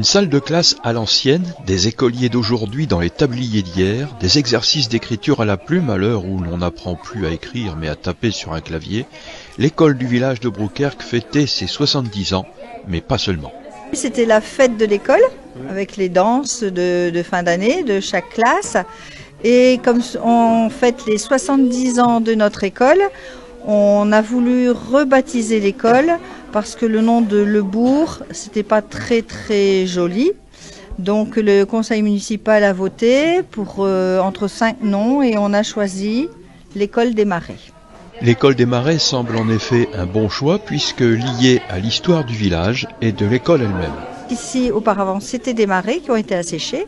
Une salle de classe à l'ancienne, des écoliers d'aujourd'hui dans les tabliers d'hier, des exercices d'écriture à la plume à l'heure où l'on n'apprend plus à écrire mais à taper sur un clavier, l'école du village de Brouquerque fêtait ses 70 ans, mais pas seulement. C'était la fête de l'école, avec les danses de fin d'année de chaque classe. Et comme on fête les 70 ans de notre école, on a voulu rebaptiser l'école parce que le nom de Le Bourg, c'était pas très joli. Donc le conseil municipal a voté pour entre 5 noms et on a choisi l'école des Marais. L'école des Marais semble en effet un bon choix puisque liée à l'histoire du village et de l'école elle-même. Ici, auparavant, c'était des marais qui ont été asséchés,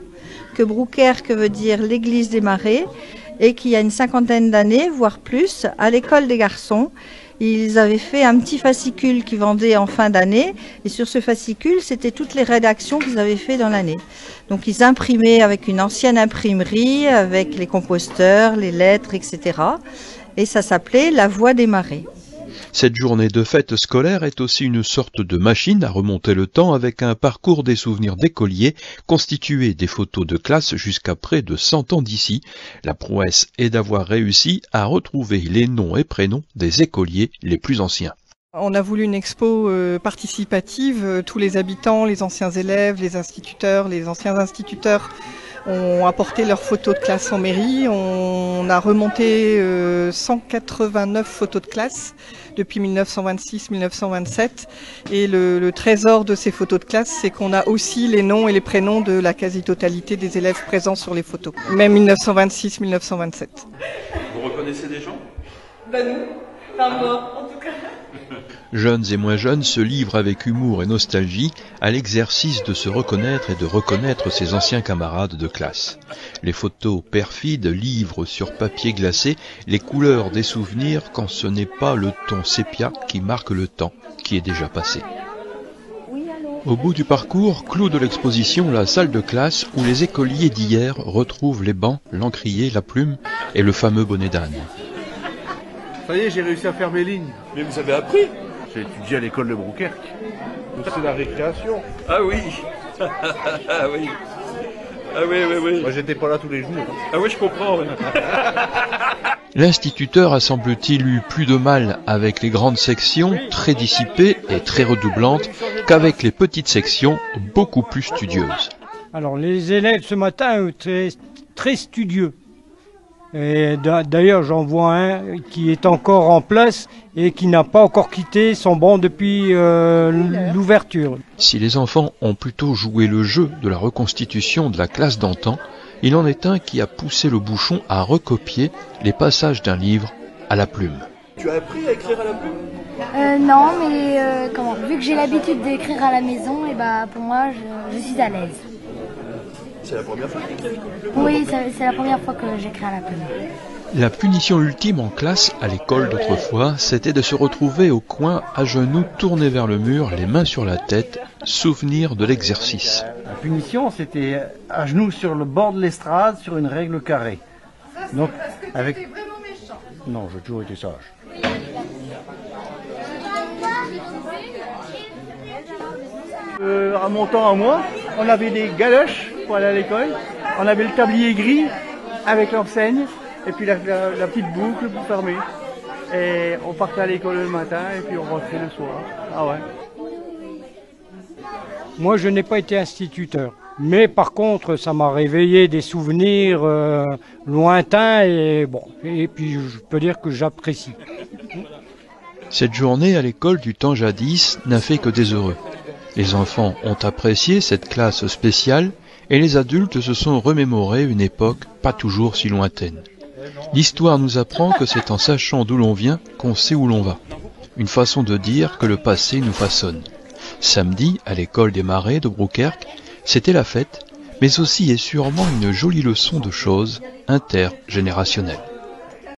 que Brouquerque veut dire l'église des Marais, et qu'il y a une 50aine d'années, voire plus, à l'école des garçons, ils avaient fait un petit fascicule qu'ils vendaient en fin d'année, et sur ce fascicule, c'était toutes les rédactions qu'ils avaient fait dans l'année. Donc ils imprimaient avec une ancienne imprimerie, avec les composteurs, les lettres, etc. Et ça s'appelait La Voix des Marais. Cette journée de fête scolaire est aussi une sorte de machine à remonter le temps avec un parcours des souvenirs d'écoliers constitué des photos de classe jusqu'à près de 100 ans d'ici. La prouesse est d'avoir réussi à retrouver les noms et prénoms des écoliers les plus anciens. On a voulu une expo participative, tous les habitants, les anciens élèves, les instituteurs, les anciens instituteurs ont apporté leurs photos de classe en mairie. On a remonté 189 photos de classe depuis 1926-1927. Et le trésor de ces photos de classe, c'est qu'on a aussi les noms et les prénoms de la quasi-totalité des élèves présents sur les photos, même 1926-1927. Vous reconnaissez des gens? Ben nous, enfin moi en tout cas. Jeunes et moins jeunes se livrent avec humour et nostalgie à l'exercice de se reconnaître et de reconnaître ses anciens camarades de classe. Les photos perfides livrent sur papier glacé les couleurs des souvenirs quand ce n'est pas le ton sépia qui marque le temps qui est déjà passé. Au bout du parcours, clou de l'exposition, la salle de classe où les écoliers d'hier retrouvent les bancs, l'encrier, la plume et le fameux bonnet d'âne. Ça y est, j'ai réussi à faire mes lignes. Mais vous avez appris? J'ai étudié à l'école de Brouquerque. C'est la récréation. Ah oui. Ah oui. Ah oui. Moi, j'étais pas là tous les jours. Ah oui, je comprends. Ouais. L'instituteur a semble-t-il eu plus de mal avec les grandes sections, très dissipées et très redoublantes, qu'avec les petites sections, beaucoup plus studieuses. Alors les élèves ce matin étaient très studieux. Et d'ailleurs, j'en vois un qui est encore en place et qui n'a pas encore quitté son banc depuis l'ouverture. Si les enfants ont plutôt joué le jeu de la reconstitution de la classe d'antan, il en est un qui a poussé le bouchon à recopier les passages d'un livre à la plume. Tu as appris à écrire à la plume? Non, mais vu que j'ai l'habitude d'écrire à la maison, et pour moi, je suis à l'aise. C'est la première fois que tu écris avec une plume? Oui, c'est la première fois que j'écris à la plume. La punition ultime en classe, à l'école d'autrefois, c'était de se retrouver au coin, à genoux, tournés vers le mur, les mains sur la tête, souvenir de l'exercice. La punition, c'était à genoux sur le bord de l'estrade, sur une règle carrée. Donc, avec... Non, j'ai toujours été sage. À mon temps, à moi, on avait des galoches pour aller à l'école. On avait le tablier gris avec l'enseigne et puis la petite boucle pour fermer. Et on partait à l'école le matin et puis on rentrait le soir. Ah ouais. Moi, je n'ai pas été instituteur. Mais par contre, ça m'a réveillé des souvenirs lointains et puis je peux dire que j'apprécie. Cette journée à l'école du temps jadis n'a fait que des heureux. Les enfants ont apprécié cette classe spéciale et les adultes se sont remémorés une époque pas toujours si lointaine. L'histoire nous apprend que c'est en sachant d'où l'on vient qu'on sait où l'on va. Une façon de dire que le passé nous façonne. Samedi, à l'école des Marais de Brouquerque, c'était la fête, mais aussi et sûrement une jolie leçon de choses intergénérationnelles.